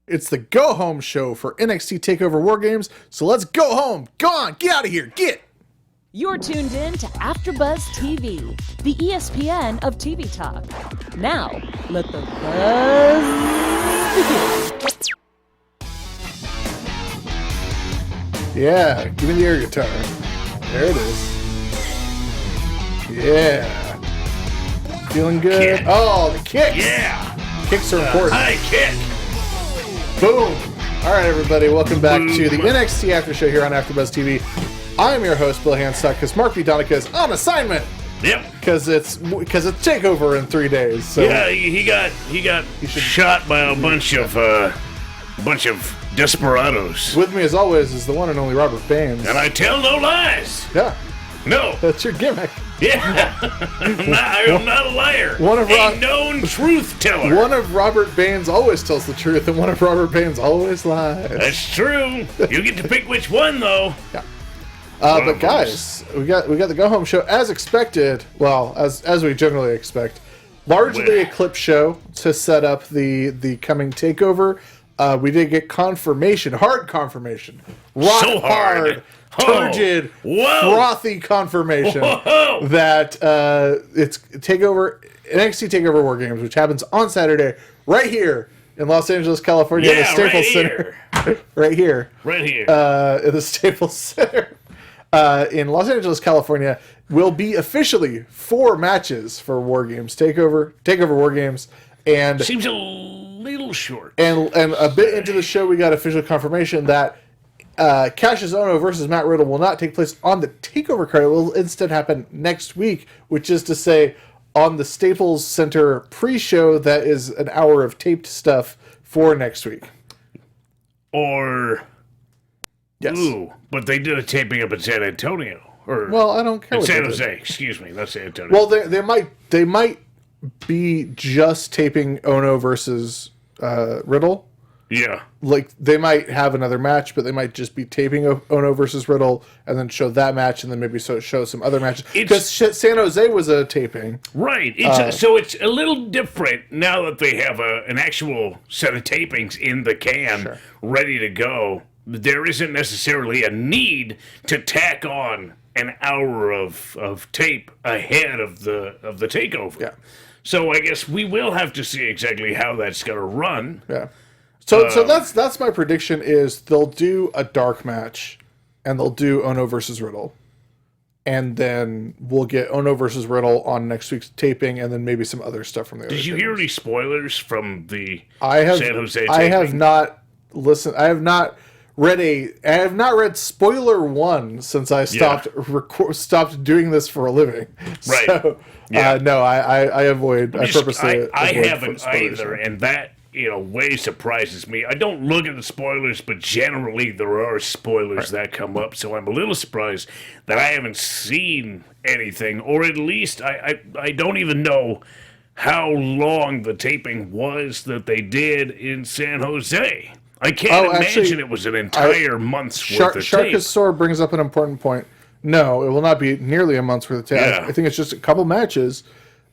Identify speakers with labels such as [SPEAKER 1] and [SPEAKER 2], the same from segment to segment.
[SPEAKER 1] It's the go-home show for NXT TakeOver War Games, so let's go home. Go on, get out of here, get!
[SPEAKER 2] You're tuned in to AfterBuzz TV, the ESPN of TV talk. Now, let the buzz begin.
[SPEAKER 1] Yeah, give me the air guitar. There it is. Yeah. Feeling good?
[SPEAKER 3] Kick.
[SPEAKER 1] Oh, the kicks!
[SPEAKER 3] Yeah!
[SPEAKER 1] Kicks are important.
[SPEAKER 3] High kick!
[SPEAKER 1] Boom! Alright, everybody, welcome back to the NXT After Show here on AfterBuzz TV. I am your host, Bill Hanstock, because Mark V. Donica is on assignment!
[SPEAKER 3] Yep.
[SPEAKER 1] Because it's TakeOver in 3 days. So
[SPEAKER 3] Yeah, he got shot by a bunch of desperados.
[SPEAKER 1] with me, as always, is the one and only Robert Baines.
[SPEAKER 3] And I tell no lies.
[SPEAKER 1] Yeah,
[SPEAKER 3] No.
[SPEAKER 1] that's your gimmick.
[SPEAKER 3] Yeah. I'm not a liar.
[SPEAKER 1] One of
[SPEAKER 3] a known truth teller.
[SPEAKER 1] One of Robert Baines always tells the truth, and one of Robert Baines always lies.
[SPEAKER 3] That's true. You get to pick which one, though.
[SPEAKER 1] Yeah. But guys, we got the go home show as expected. Well, as we generally expect, largely a clip show to set up the coming takeover. We did get confirmation, hard confirmation, rock
[SPEAKER 3] So hard.
[SPEAKER 1] turgid,
[SPEAKER 3] Whoa.
[SPEAKER 1] frothy confirmation
[SPEAKER 3] Whoa.
[SPEAKER 1] that it's takeover NXT TakeOver War Games, which happens on Saturday right here in Los Angeles, California,
[SPEAKER 3] Yeah,
[SPEAKER 1] at the Staples
[SPEAKER 3] right
[SPEAKER 1] Center.
[SPEAKER 3] here.
[SPEAKER 1] Right here.
[SPEAKER 3] Right here.
[SPEAKER 1] At the Staples Center in Los Angeles, California, will be officially 4 matches for War Games TakeOver War Games, and
[SPEAKER 3] Seems a little short.
[SPEAKER 1] and a bit into the show, we got official confirmation that Cassius Ohno versus Matt Riddle will not take place on the TakeOver card. It will instead happen next week, which is to say, on the Staples Center pre-show that is an hour of taped stuff for next week.
[SPEAKER 3] Or...
[SPEAKER 1] Yes.
[SPEAKER 3] Ooh, but they did a taping up in San Antonio. Or
[SPEAKER 1] Well, I don't care.
[SPEAKER 3] in
[SPEAKER 1] what
[SPEAKER 3] San
[SPEAKER 1] they did.
[SPEAKER 3] Jose, excuse me, not San Antonio.
[SPEAKER 1] Well, they might be just taping Ono versus Riddle.
[SPEAKER 3] yeah.
[SPEAKER 1] Like, they might have another match, but they might just be taping Ono versus Riddle and then show that match and then maybe show some other matches. Because San Jose was a taping.
[SPEAKER 3] Right. So it's a little different now that they have an actual set of tapings in the can, ready to go. There isn't necessarily a need to tack on an hour of tape ahead of the takeover.
[SPEAKER 1] Yeah.
[SPEAKER 3] So I guess we will have to see exactly how that's going to run.
[SPEAKER 1] Yeah. So that's my prediction is they'll do a dark match and they'll do Ono versus Riddle. And then we'll get Ono versus Riddle on next week's taping and then maybe some other stuff from the other
[SPEAKER 3] Did you
[SPEAKER 1] tapings.
[SPEAKER 3] hear any spoilers from the
[SPEAKER 1] San
[SPEAKER 3] Jose taping?
[SPEAKER 1] I have not listened. I have not read spoiler 1 since I stopped doing this for a living.
[SPEAKER 3] Right.
[SPEAKER 1] So,
[SPEAKER 3] Yeah.
[SPEAKER 1] no, I avoid. I purposely
[SPEAKER 3] I
[SPEAKER 1] avoid
[SPEAKER 3] haven't
[SPEAKER 1] spoilers.
[SPEAKER 3] either, and that way surprises me. I don't look at the spoilers, but generally there are spoilers that come up, so I'm a little surprised that I haven't seen anything, or at least I don't even know how long the taping was that they did in San Jose. I can't imagine
[SPEAKER 1] actually,
[SPEAKER 3] it was an entire month's worth of tape.
[SPEAKER 1] Sharkasaur brings up an important point. No, it will not be nearly a month's worth of tape.
[SPEAKER 3] Yeah.
[SPEAKER 1] I think it's just a couple matches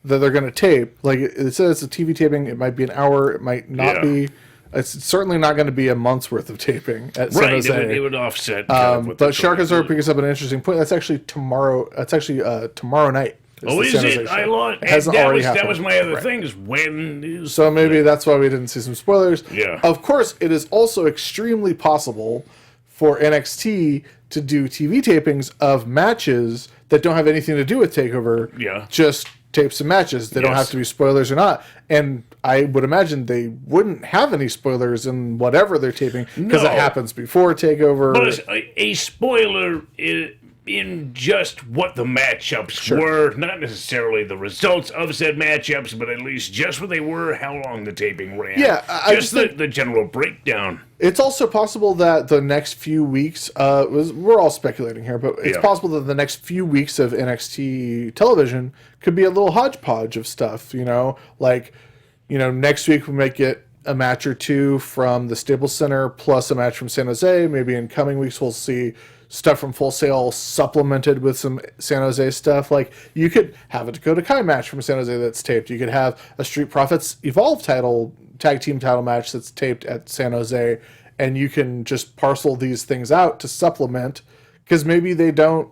[SPEAKER 1] that they're going to tape. Like it says, it's a TV taping. It might be an hour. It might not be. It's certainly not going to be a month's worth of taping at San Jose.
[SPEAKER 3] It would offset. Kind of what
[SPEAKER 1] But Sharkasaur brings up an interesting point. That's actually tomorrow. That's actually tomorrow night.
[SPEAKER 3] Oh, is it? I lost.
[SPEAKER 1] It hasn't already happened.
[SPEAKER 3] That was my other thing. Is when is
[SPEAKER 1] So maybe that's why we didn't see some spoilers.
[SPEAKER 3] Yeah.
[SPEAKER 1] Of course, it is also extremely possible for NXT to do TV tapings of matches that don't have anything to do with TakeOver.
[SPEAKER 3] Yeah.
[SPEAKER 1] Just tape some matches. They don't have to be spoilers or not. And I would imagine they wouldn't have any spoilers in whatever they're taping because it happens before TakeOver.
[SPEAKER 3] But a spoiler in just what the matchups were, not necessarily the results of said matchups, but at least just what they were, how long the taping ran.
[SPEAKER 1] Yeah,
[SPEAKER 3] just the general breakdown.
[SPEAKER 1] It's also possible that the next few weeks, we're all speculating here, but it's possible that the next few weeks of NXT television could be a little hodgepodge of stuff, next week we might get a match or two from the Staples Center plus a match from San Jose. Maybe in coming weeks we'll see stuff from Full Sail supplemented with some San Jose stuff. Like, you could have a Dakota Kai match from San Jose that's taped. You could have a Street Profits Evolve title tag team title match that's taped at San Jose, and you can just parcel these things out to supplement, because maybe they don't.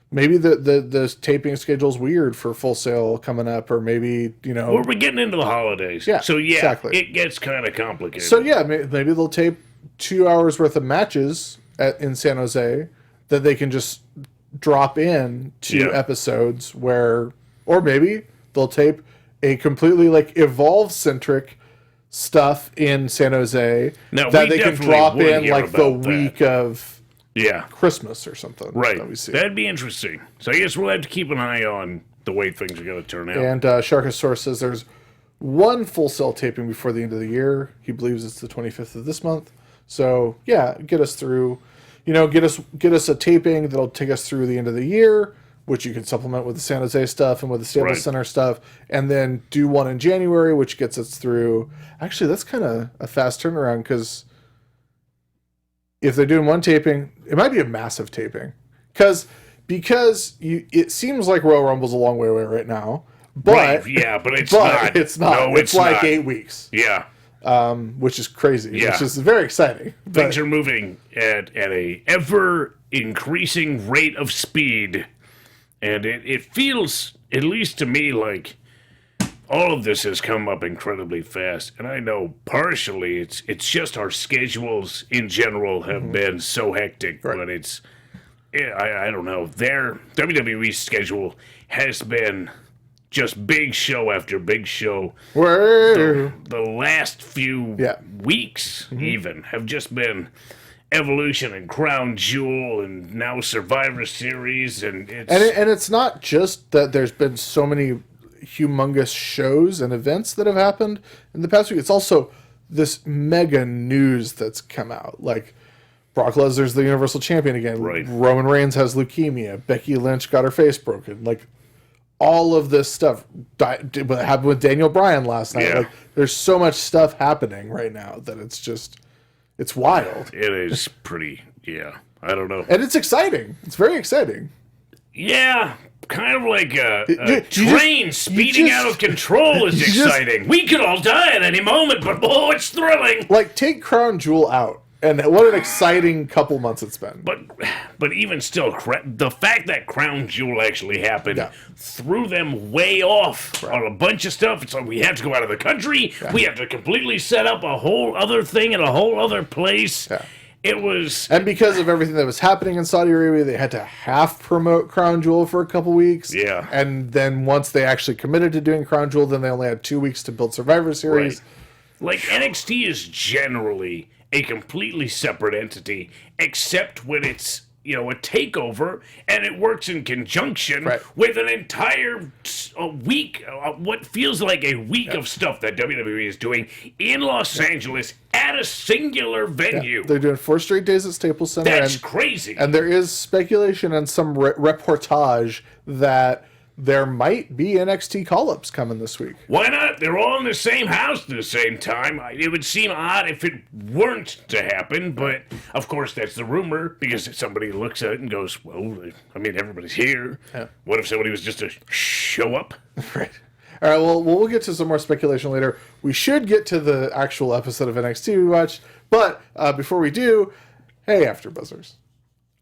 [SPEAKER 1] Maybe the taping schedule's weird for Full Sail coming up, or maybe,
[SPEAKER 3] Well, we're getting into the holidays.
[SPEAKER 1] Yeah,
[SPEAKER 3] so,
[SPEAKER 1] exactly.
[SPEAKER 3] It gets kind of complicated.
[SPEAKER 1] So, yeah, maybe they'll tape 2 hours worth of matches in San Jose that they can just drop in to episodes where, or maybe they'll tape a completely, like, Evolve-centric stuff in San Jose that they can drop in, like, the week of... Christmas or something.
[SPEAKER 3] Right.
[SPEAKER 1] That we see.
[SPEAKER 3] That'd be interesting. So I guess we'll have to keep an eye on the way things are going to turn out.
[SPEAKER 1] And Sharkosaurus says there's one Full Sail taping before the end of the year. He believes it's the 25th of this month. So, yeah, get us through, get us a taping that'll take us through the end of the year, which you can supplement with the San Jose stuff and with the Staples Center stuff, and then do one in January, which gets us through. Actually, that's kind of a fast turnaround, because if they're doing one taping, it might be a massive taping, because it seems like Royal Rumble's a long way away right now, but
[SPEAKER 3] but it's not.
[SPEAKER 1] It's not.
[SPEAKER 3] No,
[SPEAKER 1] it's like
[SPEAKER 3] not.
[SPEAKER 1] 8 weeks.
[SPEAKER 3] Yeah,
[SPEAKER 1] which is crazy.
[SPEAKER 3] Yeah.
[SPEAKER 1] Which is very exciting.
[SPEAKER 3] Things are moving at a ever increasing rate of speed, and it feels, at least to me, like all of this has come up incredibly fast. And I know partially it's just our schedules in general have been so hectic, but it's, I don't know, their WWE schedule has been just big show after big show. The last few weeks even have just been Evolution and Crown Jewel and now Survivor Series, and
[SPEAKER 1] it's not just that there's been so many humongous shows and events that have happened in the past week. It's also this mega news that's come out, like Brock Lesnar's the Universal Champion again. Roman Reigns has leukemia. Becky Lynch got her face broken. Like, all of this stuff happened with Daniel Bryan last night. Like, there's so much stuff happening right now that it's wild.
[SPEAKER 3] It is pretty, I don't know.
[SPEAKER 1] And it's exciting. It's very exciting.
[SPEAKER 3] Yeah, kind of like a train speeding out of control is exciting. We could all die at any moment, but it's thrilling.
[SPEAKER 1] Like, take Crown Jewel out, and what an exciting couple months it's been.
[SPEAKER 3] But even still, the fact that Crown Jewel actually happened threw them way off on a bunch of stuff. It's like, we have to go out of the country. We have to completely set up a whole other thing in a whole other place. It was...
[SPEAKER 1] And because of everything that was happening in Saudi Arabia, they had to half-promote Crown Jewel for a couple weeks.
[SPEAKER 3] Yeah.
[SPEAKER 1] And then once they actually committed to doing Crown Jewel, then they only had 2 weeks to build Survivor Series.
[SPEAKER 3] Like, NXT is generally a completely separate entity, except when it's, a takeover, and it works in conjunction with an entire week, what feels like a week of stuff that WWE is doing in Los Angeles at a singular venue.
[SPEAKER 1] They're doing 4 straight days at Staples Center.
[SPEAKER 3] That's crazy.
[SPEAKER 1] And there is speculation and some reportage that there might be NXT call-ups coming this week.
[SPEAKER 3] Why not? They're all in the same house at the same time. It would seem odd if it weren't to happen, but of course that's the rumor, because somebody looks at it and goes, well, I mean, everybody's here. What if somebody was just to show up?
[SPEAKER 1] Right. All right, well, we'll get to some more speculation later. We should get to the actual episode of NXT we watched, but before we do, hey, AfterBuzzers.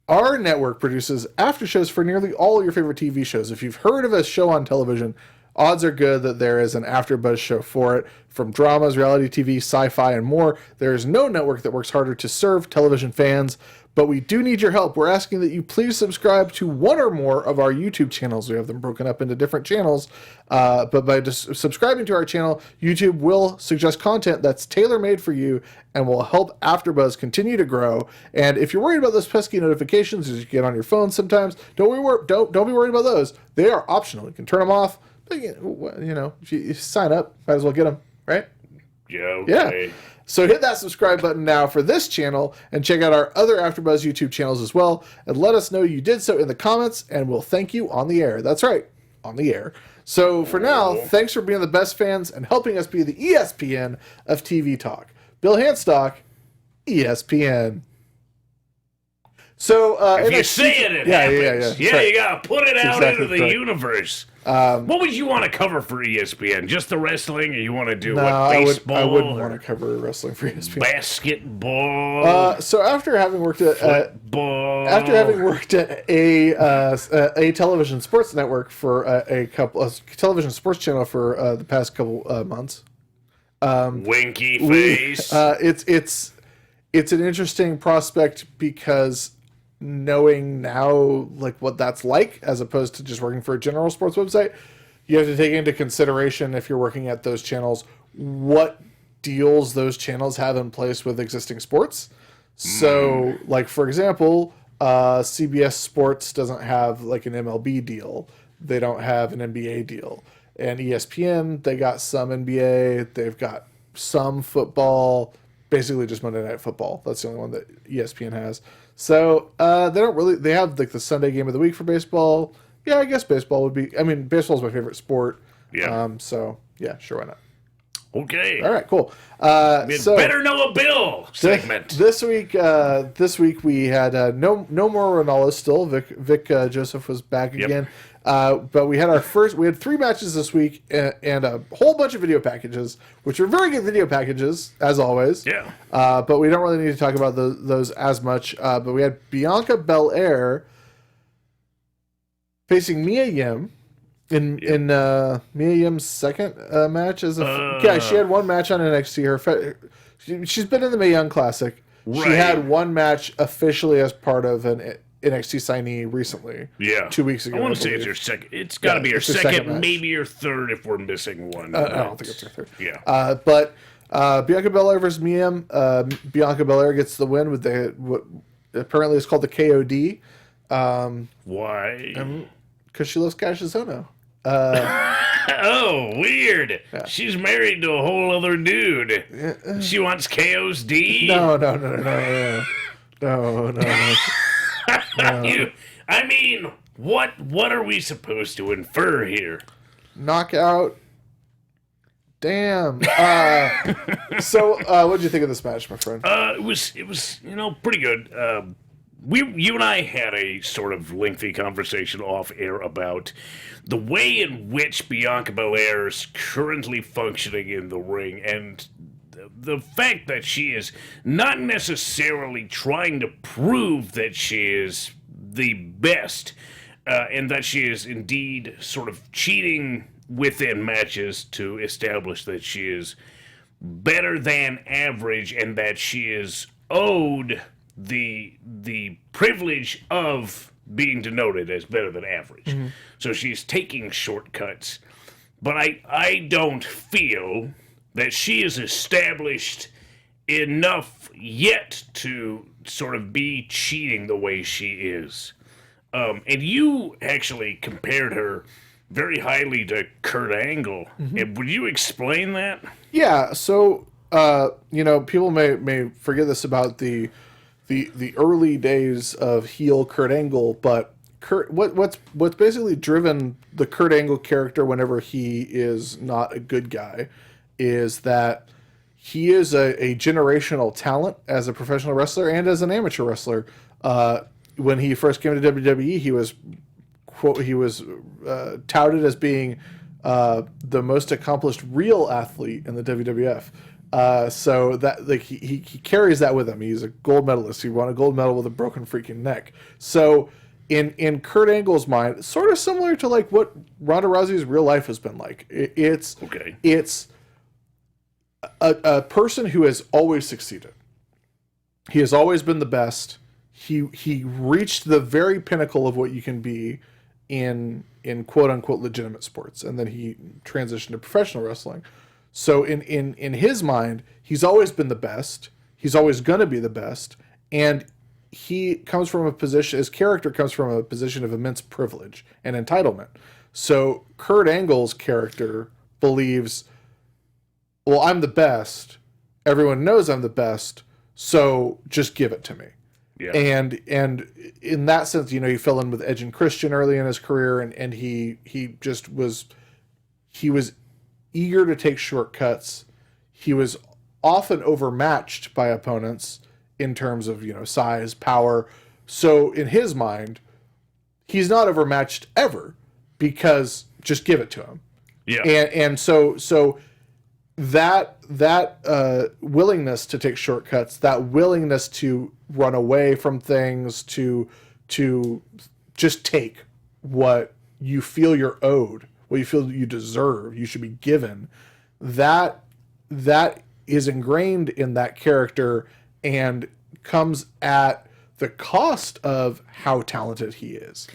[SPEAKER 1] Our network produces after shows for nearly all your favorite TV shows. If you've heard of a show on television, odds are good that there is an AfterBuzz show for it. From dramas, reality TV, sci-fi, and more, there is no network that works harder to serve television fans. But we do need your help. We're asking that you please subscribe to one or more of our YouTube channels. We have them broken up into different channels. But by subscribing to our channel, YouTube will suggest content that's tailor-made for you and will help AfterBuzz continue to grow. And if you're worried about those pesky notifications as you get on your phone sometimes, don't be worried about those. They are optional. You can turn them off. But, if you sign up, might as well get them, right?
[SPEAKER 3] Yeah, okay.
[SPEAKER 1] Yeah. So hit that subscribe button now for this channel and check out our other AfterBuzz YouTube channels as well, and let us know you did so in the comments, and we'll thank you on the air. That's right, on the air. So for now, thanks for being the best fans and helping us be the ESPN of TV talk. Bill Hanstock, ESPN. So
[SPEAKER 3] if you say it, it happens.
[SPEAKER 1] Yeah,
[SPEAKER 3] you gotta put it out
[SPEAKER 1] exactly
[SPEAKER 3] into the universe. What would you want to cover for ESPN? Just the wrestling, or you want to do baseball?
[SPEAKER 1] I wouldn't want to cover wrestling for ESPN.
[SPEAKER 3] Basketball.
[SPEAKER 1] So after having worked at a television sports network for a television sports channel for the past couple months,
[SPEAKER 3] winky face.
[SPEAKER 1] It's an interesting prospect because knowing now like what that's like as opposed to just working for a general sports website, you have to take into consideration if you're working at those channels what deals those channels have in place with existing sports. So like for example, CBS Sports doesn't have like an MLB deal. They don't have an NBA deal. And ESPN, they got some NBA, they've got some football, basically just Monday Night Football. That's the only one that ESPN has. So they have like the Sunday game of the week for baseball. Yeah, I guess baseball would be, baseball's my favorite sport. Yeah. So yeah, sure, why not?
[SPEAKER 3] Okay.
[SPEAKER 1] All right, cool.
[SPEAKER 3] So Better Know a Bill segment.
[SPEAKER 1] This week we had no more Ronaldo still. Vic Joseph was back again. But we had 3 matches this week and a whole bunch of video packages, which are very good video packages, as always.
[SPEAKER 3] Yeah.
[SPEAKER 1] But we don't really need to talk about those as much. But we had Bianca Belair facing Mia Yim in Mia Yim's second match. She had one match on NXT. She's been in the Mae Young Classic. Right. She had one match officially as part of an NXT signee recently. Yeah. 2 weeks ago.
[SPEAKER 3] I want to say it's her second. It's got to be her second, maybe her third if we're missing one.
[SPEAKER 1] I don't think it's her third.
[SPEAKER 3] Yeah.
[SPEAKER 1] But Bianca Belair versus Mia Yim. Bianca Belair gets the win with what apparently is called the KOD.
[SPEAKER 3] Why?
[SPEAKER 1] Because she loves Cassius Ohno.
[SPEAKER 3] Oh, weird. Yeah. She's married to a whole other dude. She wants KO's D?
[SPEAKER 1] No. No.
[SPEAKER 3] What are we supposed to infer here?
[SPEAKER 1] Knockout. Damn. So, what did you think of this match, my friend?
[SPEAKER 3] It was pretty good. You and I had a sort of lengthy conversation off air about the way in which Bianca Belair is currently functioning in the ring, and the fact that she is not necessarily trying to prove that she is the best, and that she is indeed sort of cheating within matches to establish that she is better than average and that she is owed the privilege of being denoted as better than average. Mm-hmm. So she's taking shortcuts. But I don't feel that she is established enough yet to sort of be cheating the way she is. And you actually compared her very highly to Kurt Angle. Mm-hmm. And would you explain that?
[SPEAKER 1] Yeah, so, people may forget this about the early days of heel Kurt Angle, but what's basically driven the Kurt Angle character whenever he is not a good guy is that he is a generational talent as a professional wrestler and as an amateur wrestler. When he first came to WWE, he was touted as being the most accomplished real athlete in the WWF. So that he carries that with him. He's a gold medalist. He won a gold medal with a broken freaking neck. So in Kurt Angle's mind, sort of similar to like what Ronda Rousey's real life has been like. It's a person who has always succeeded. He has always been the best. He reached the very pinnacle of what you can be in quote unquote legitimate sports, and then he transitioned to professional wrestling. So in his mind, he's always been the best. He's always going to be the best. And he comes from his character comes from a position of immense privilege and entitlement. So Kurt Angle's character believes, well, I'm the best. Everyone knows I'm the best. So just give it to me. Yeah. And in that sense, he fell in with Edge and Christian early in his career, and he was eager to take shortcuts. He was often overmatched by opponents in terms of, size, power. So in his mind, he's not overmatched ever because just give it to him.
[SPEAKER 3] Yeah.
[SPEAKER 1] And so that willingness to take shortcuts, that willingness to run away from things, to just take what you feel you're owed, what you feel you deserve, you should be given, that is ingrained in that character and comes at the cost of how talented he is.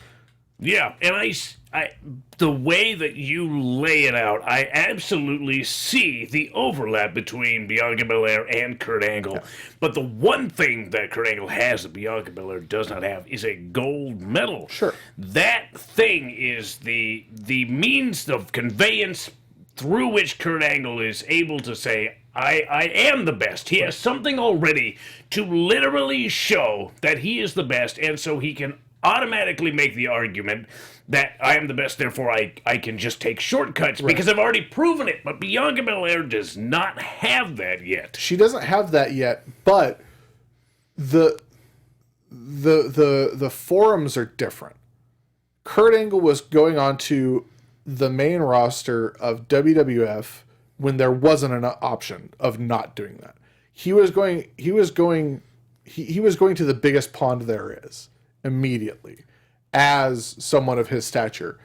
[SPEAKER 3] Yeah, and I the way that you lay it out, I absolutely see the overlap between Bianca Belair and Kurt Angle. Yeah. But the one thing that Kurt Angle has that Bianca Belair does not have is a gold medal.
[SPEAKER 1] Sure.
[SPEAKER 3] That thing is the means of conveyance through which Kurt Angle is able to say, I am the best. He has something already to literally show that he is the best, and so he can automatically make the argument that I am the best, therefore I can just take shortcuts because I've already proven it. But Bianca Belair does not have that yet.
[SPEAKER 1] She doesn't have that yet, but the forums are different. Kurt Angle was going on to the main roster of WWF when there wasn't an option of not doing that. He was going to the biggest pond there is immediately as someone of his stature.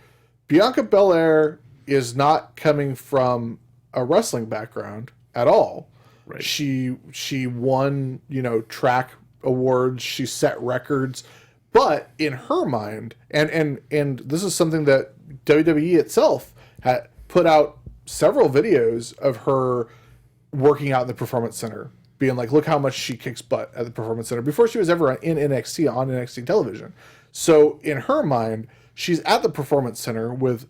[SPEAKER 1] Bianca Belair is not coming from a wrestling background at all.
[SPEAKER 3] Right.
[SPEAKER 1] She won, track awards, she set records, but in her mind, and this is something that WWE itself had put out several videos of her working out in the Performance Center, being like, look how much she kicks butt at the Performance Center before she was ever in NXT, on NXT television. So in her mind, she's at the Performance Center with,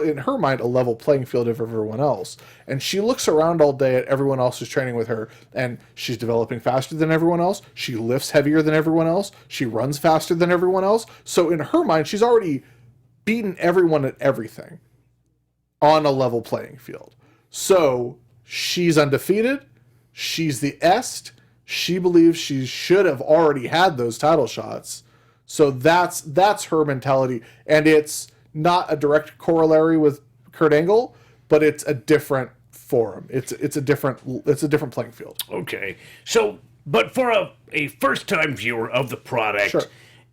[SPEAKER 1] in her mind, a level playing field of everyone else. And she looks around all day at everyone else who's training with her, and she's developing faster than everyone else. She lifts heavier than everyone else. She runs faster than everyone else. So in her mind, she's already beaten everyone at everything on a level playing field. So she's undefeated. She's the est. She believes she should have already had those title shots. So that's her mentality, and it's not a direct corollary with Kurt Angle, but it's a different forum. It's a different playing field.
[SPEAKER 3] Okay. So, but for a first-time viewer of the product,
[SPEAKER 1] sure,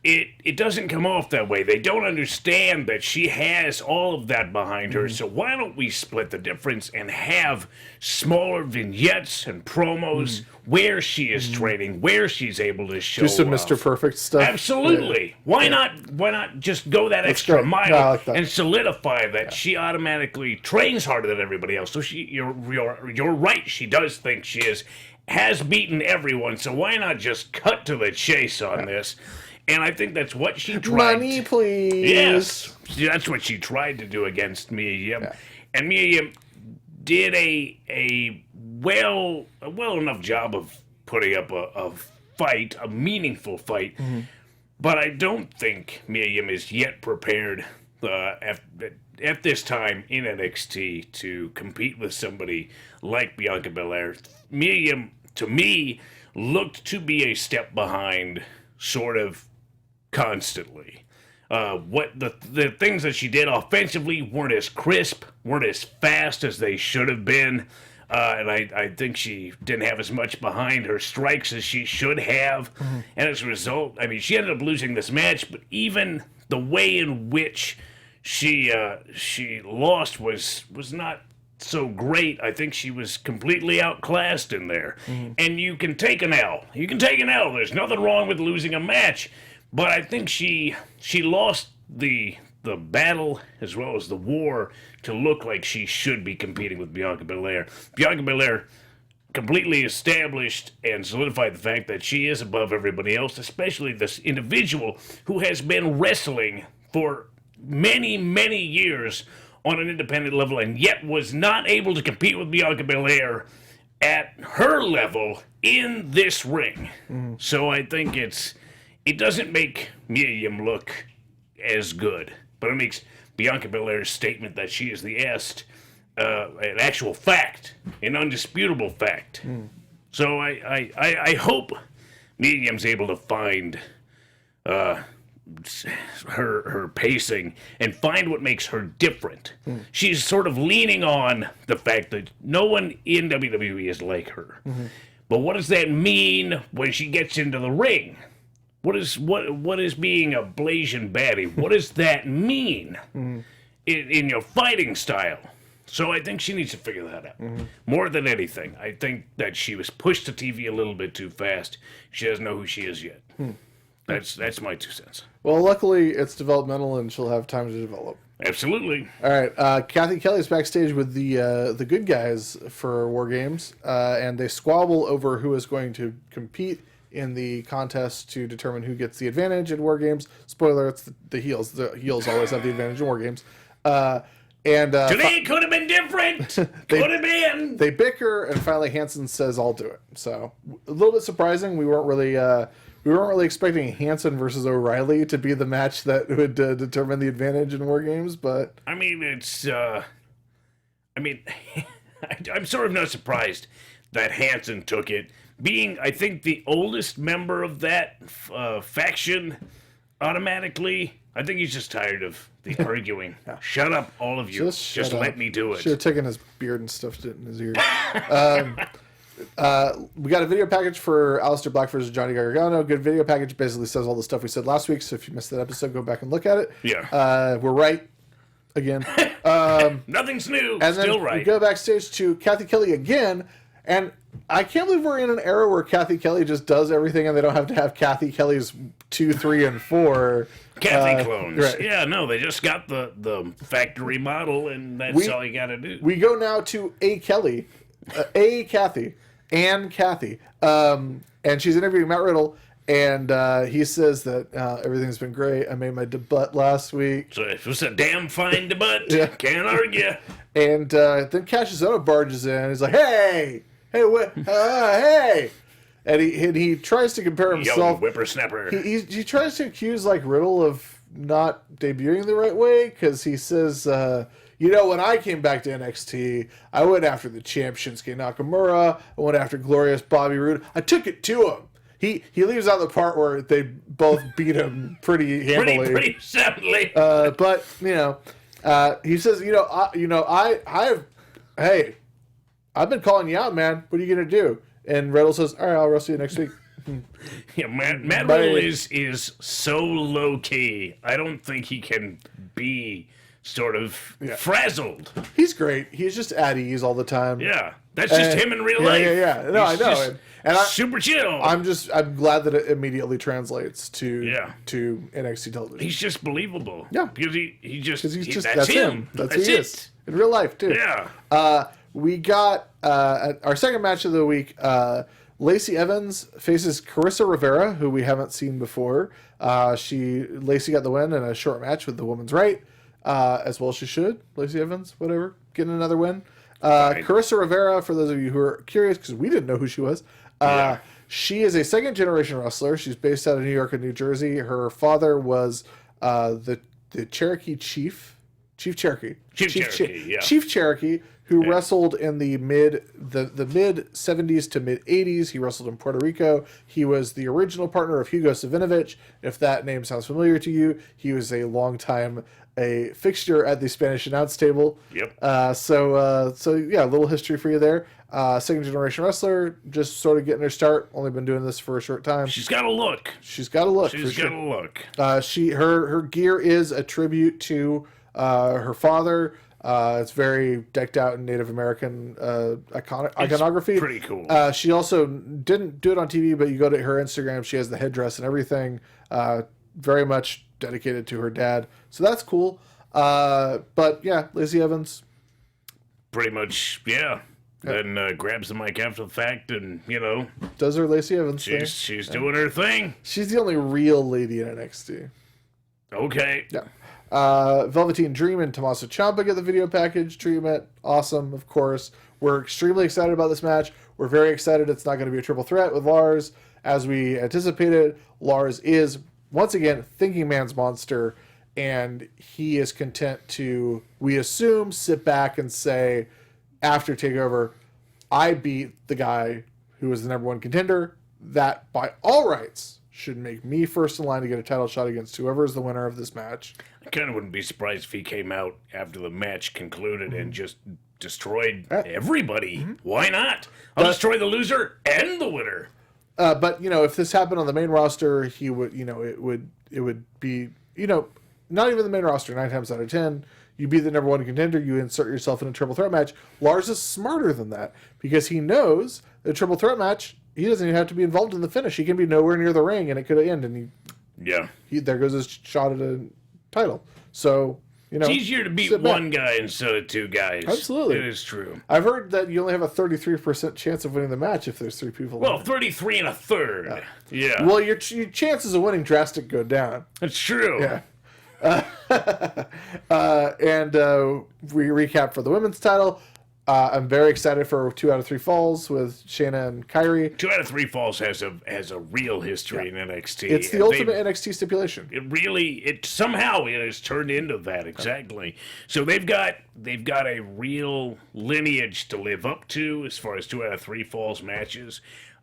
[SPEAKER 3] it doesn't come off that way. They don't understand that she has all of that behind her. So why don't we split the difference and have smaller vignettes and promos where she is training, where she's able to show
[SPEAKER 1] do some
[SPEAKER 3] off.
[SPEAKER 1] Mr. Perfect stuff.
[SPEAKER 3] Absolutely. Yeah. Why not just go that extra mile and solidify that she automatically trains harder than everybody else? So you're right. She does think she has beaten everyone. So why not just cut to the chase on this? And I think that's what she tried.
[SPEAKER 1] Money, please.
[SPEAKER 3] Yes, that's what she tried to do against Mia Yim. Yeah. And Mia Yim did a well enough job of putting up a fight, a meaningful fight. Mm-hmm. But I don't think Mia Yim is yet prepared at this time in NXT to compete with somebody like Bianca Belair. Mia Yim, to me, looked to be a step behind, sort of constantly. What the things that she did offensively weren't as crisp, weren't as fast as they should have been. And I think she didn't have as much behind her strikes as she should have. Mm-hmm. And as a result, I mean, she ended up losing this match, but even the way in which she lost was not so great. I think she was completely outclassed in there. Mm-hmm. And you can take an L. You can take an L. There's nothing wrong with losing a match. But I think she lost the battle as well as the war to look like she should be competing with Bianca Belair. Bianca Belair completely established and solidified the fact that she is above everybody else, especially this individual who has been wrestling for many, many years on an independent level and yet was not able to compete with Bianca Belair at her level in this ring. Mm. So I think it doesn't make Mia Yim look as good, but it makes Bianca Belair's statement that she is the est an actual fact, an undisputable fact. Mm. So I hope Mia Yim's able to find her pacing and find what makes her different. She's sort of leaning on the fact that no one in WWE is like her. But what does that mean when she gets into the ring? What is being a blazing baddie? What does that mean in your fighting style? So I think she needs to figure that out. More than anything, I think that she was pushed to TV a little bit too fast. She doesn't know who she is yet. That's my 2 cents.
[SPEAKER 1] Well, luckily it's developmental and she'll have time to develop.
[SPEAKER 3] Absolutely.
[SPEAKER 1] All right, Kathy Kelly's backstage with the good guys for War Games, and they squabble over who is going to compete in the contest to determine who gets the advantage in War Games. Spoiler: it's the heels. The heels always have the advantage in War Games.
[SPEAKER 3] Today it could have been different. Could have been.
[SPEAKER 1] They bicker, and finally Hanson says, "I'll do it." So a little bit surprising. We weren't really expecting Hanson versus O'Reilly to be the match that would determine the advantage in War Games, but
[SPEAKER 3] I mean, I'm sort of not surprised that Hanson took it. Being, I think, the oldest member of that faction, automatically, I think he's just tired of the arguing. Shut up, all of you. Just let me do it.
[SPEAKER 1] Should have taken his beard and stuffed it in his ear. We got a video package for Aleister Black versus Johnny Gargano. Good video package. Basically says all the stuff we said last week. So if you missed that episode, go back and look at it.
[SPEAKER 3] Yeah.
[SPEAKER 1] We're right again.
[SPEAKER 3] Nothing's new.
[SPEAKER 1] And
[SPEAKER 3] Still
[SPEAKER 1] then
[SPEAKER 3] right.
[SPEAKER 1] we go backstage to Kathy Kelly again. And I can't believe we're in an era where Kathy Kelly just does everything and they don't have to have Kathy Kelly's 2, 3, and 4.
[SPEAKER 3] Kathy clones.
[SPEAKER 1] Right.
[SPEAKER 3] Yeah, no, they just got the factory model, and that's all you got to do.
[SPEAKER 1] We go now to A. Kelly, Kathy, and Kathy. And she's interviewing Matt Riddle, and he says that everything's been great. I made my debut last week.
[SPEAKER 3] So it was a damn fine debut.
[SPEAKER 1] Yeah.
[SPEAKER 3] Can't argue.
[SPEAKER 1] And then Cassius Ohno barges in. He's like, hey, hey. And he tries to compare himself.
[SPEAKER 3] Young whippersnapper.
[SPEAKER 1] He tries to accuse like Riddle of not debuting the right way because he says, when I came back to NXT, I went after the champ Shinsuke Nakamura. I went after glorious Bobby Roode. I took it to him. He leaves out the part where they both beat him pretty handily.
[SPEAKER 3] Pretty soundly.
[SPEAKER 1] But he says, I've been calling you out, man. What are you gonna do? And Riddle says, all right, I'll wrestle you next week.
[SPEAKER 3] Yeah, Matt Riddle is so low key. I don't think he can be sort of frazzled.
[SPEAKER 1] He's great. He's just at ease all the time.
[SPEAKER 3] Yeah, that's just him in real life.
[SPEAKER 1] Yeah. No, I know. And
[SPEAKER 3] super chill.
[SPEAKER 1] I'm glad that it immediately translates to NXT television.
[SPEAKER 3] He's just believable.
[SPEAKER 1] Yeah,
[SPEAKER 3] because
[SPEAKER 1] that's him. That's who he is in real life too.
[SPEAKER 3] Yeah.
[SPEAKER 1] We got our second match of the week. Lacey Evans faces Carissa Rivera, who we haven't seen before. Lacey got the win in a short match with the woman's right, as well as she should. Lacey Evans, whatever, getting another win. Carissa Rivera, for those of you who are curious, because we didn't know who she was, she is a second-generation wrestler. She's based out of New York and New Jersey. Her father was the Cherokee Chief Cherokee, who wrestled in the mid 70s to mid 80s. He wrestled in Puerto Rico. He was the original partner of Hugo Savinovich. If that name sounds familiar to you, he was a fixture at the Spanish announce table.
[SPEAKER 3] Yep.
[SPEAKER 1] So a little history for you there. Second generation wrestler, just sort of getting her start. Only been doing this for a short time.
[SPEAKER 3] She's got a look.
[SPEAKER 1] Her gear is a tribute to her father. It's very decked out in Native American iconography.
[SPEAKER 3] Pretty cool.
[SPEAKER 1] She also didn't do it on TV, but you go to her Instagram, she has the headdress and everything. Very much dedicated to her dad. So that's cool. But yeah, Lacey Evans.
[SPEAKER 3] Pretty much, yeah. Then grabs the mic after the fact and,
[SPEAKER 1] does her Lacey Evans thing.
[SPEAKER 3] She's doing her thing.
[SPEAKER 1] She's the only real lady in NXT.
[SPEAKER 3] Okay.
[SPEAKER 1] Yeah. Velveteen Dream and Tommaso Ciampa get the video package treatment. Awesome, of course. We're extremely excited about this match. We're very excited it's not going to be a triple threat with Lars. As we anticipated, Lars is, once again, thinking man's monster, and he is content to, we assume, sit back and say, after TakeOver, I beat the guy who was the number one contender. that by all rights should make me first in line to get a title shot against whoever is the winner of this match.
[SPEAKER 3] I kind of wouldn't be surprised if he came out after the match concluded and just destroyed everybody. Why not? I'll destroy the loser and the winner.
[SPEAKER 1] But if this happened on the main roster, he would, it would be, not even the main roster. 9 times out of 10, you be the number one contender. You insert yourself in a triple threat match. Lars is smarter than that because he knows the triple threat match. He doesn't even have to be involved in the finish. He can be nowhere near the ring, and it could end. And there goes his shot at a title. So.
[SPEAKER 3] It's easier to beat one guy instead of 2 guys.
[SPEAKER 1] Absolutely.
[SPEAKER 3] It is true.
[SPEAKER 1] I've heard that you only have a 33% chance of winning the match if there's 3 people.
[SPEAKER 3] Well, 33 1/3. Yeah.
[SPEAKER 1] Well, your chances of winning drastic go down.
[SPEAKER 3] That's true.
[SPEAKER 1] Yeah. And we recap for the women's title. I'm very excited for 2 out of 3 falls with Shayna and Kyrie.
[SPEAKER 3] 2 out of 3 falls has a real history in NXT.
[SPEAKER 1] It's the ultimate NXT stipulation.
[SPEAKER 3] It somehow it has turned into that exactly. So they've got a real lineage to live up to as far as 2 out of 3 falls matches.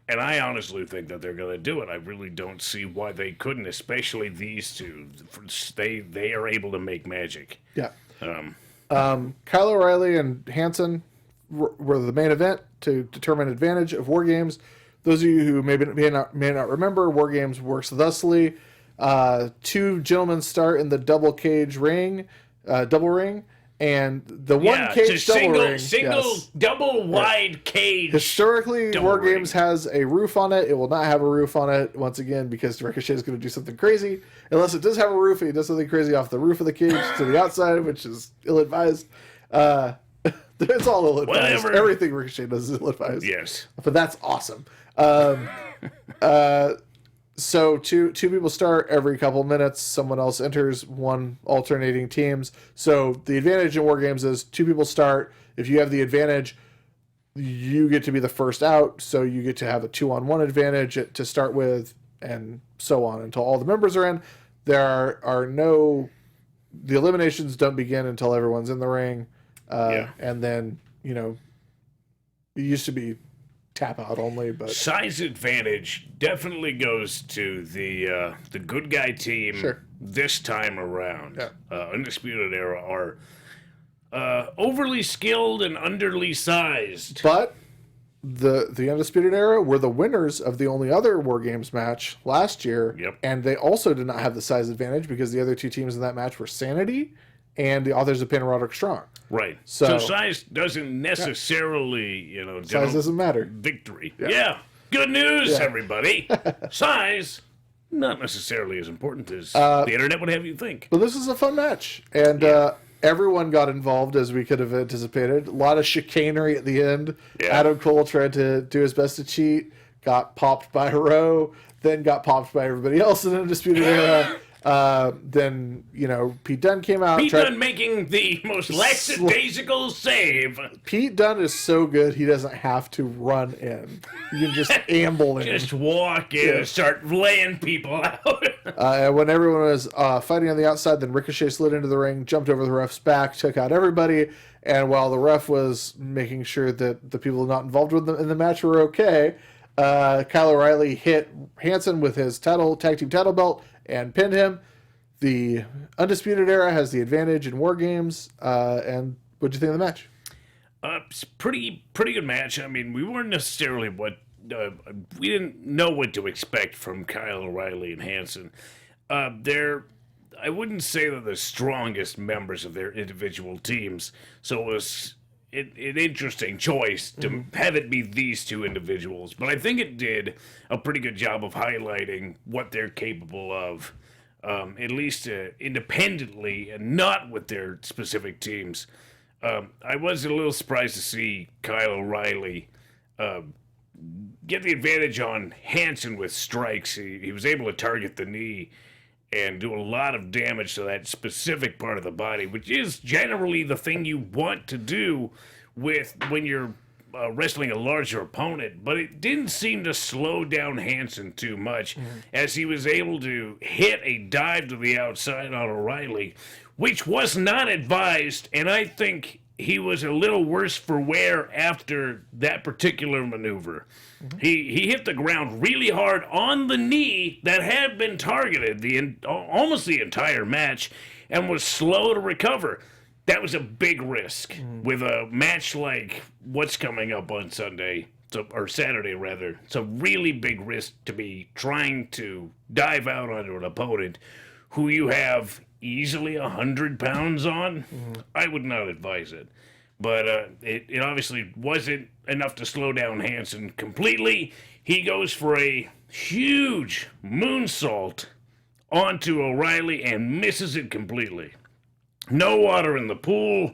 [SPEAKER 3] And I honestly think that they're going to do it. I really don't see why they couldn't, especially these two. They are able to make magic.
[SPEAKER 1] Yeah. Kyle O'Reilly and Hanson were the main event to determine advantage of War Games. Those of you who may not remember, War Games works thusly. 2 gentlemen start in the double ring, and the one cage double ring.
[SPEAKER 3] Double wide cage.
[SPEAKER 1] Historically, War Games has a roof on it. It will not have a roof on it, once again, because Ricochet is going to do something crazy. Unless it does have a roof, he does something crazy off the roof of the cage to the outside, which is ill-advised. It's all ill-advised.
[SPEAKER 3] Whatever.
[SPEAKER 1] Everything Ricochet does is ill-advised.
[SPEAKER 3] Yes.
[SPEAKER 1] But that's awesome. So two people start every couple minutes. Someone else enters, one alternating teams. So the advantage in War Games is 2 people start. If you have the advantage, you get to be the first out. So you get to have a 2-on-1 advantage to start with, and so on until all the members are in. There are no... The eliminations don't begin until everyone's in the ring. And then, it used to be tap out only, but
[SPEAKER 3] size advantage definitely goes to the good guy team this time around. Undisputed Era are overly skilled and underly sized.
[SPEAKER 1] But the Undisputed Era were the winners of the only other War Games match last year. And they also did not have the size advantage because the other 2 teams in that match were Sanity and the Authors of Pain and Roderick Strong.
[SPEAKER 3] Right. So size doesn't necessarily,
[SPEAKER 1] size doesn't matter.
[SPEAKER 3] Victory. Yeah. Good news, everybody. Size, not necessarily as important as the internet would have you think.
[SPEAKER 1] But this is a fun match. And everyone got involved, as we could have anticipated. A lot of chicanery at the end. Adam Cole tried to do his best to cheat, got popped by Rowe, then got popped by everybody else in the Undisputed Era. Then, Pete Dunne came out.
[SPEAKER 3] Pete Dunne making the most lackadaisical save.
[SPEAKER 1] Pete Dunne is so good, he doesn't have to run in. You can just amble in.
[SPEAKER 3] Just walk in and start laying people out.
[SPEAKER 1] And when everyone was fighting on the outside, then Ricochet slid into the ring, jumped over the ref's back, took out everybody. And while the ref was making sure that the people not involved with them in the match were okay, Kyle O'Reilly hit Hanson with his tag team title belt and pinned him. The Undisputed Era has the advantage in War Games. And what'd you think of the match?
[SPEAKER 3] It's pretty good match. I mean, we weren't necessarily we didn't know what to expect from Kyle O'Reilly and Hanson. I wouldn't say they're the strongest members of their individual teams, so it was an interesting choice to have it be these 2 individuals. But I think it did a pretty good job of highlighting what they're capable of, at least independently and not with their specific teams. I was a little surprised to see Kyle O'Reilly get the advantage on Hanson with strikes. He was able to target the knee and do a lot of damage to that specific part of the body, which is generally the thing you want to do when you're wrestling a larger opponent. But it didn't seem to slow down Hanson too much, as he was able to hit a dive to the outside on O'Reilly, which was not advised, and I think he was a little worse for wear after that particular maneuver. He hit the ground really hard on the knee that had been targeted almost the entire match and was slow to recover. That was a big risk with a match like what's coming up on Sunday, or Saturday rather. It's a really big risk to be trying to dive out onto an opponent who you have easily 100 pounds on. I would not advise it. But it obviously wasn't enough to slow down Hanson completely. He goes for a huge moonsault onto O'Reilly and misses it completely. No water in the pool,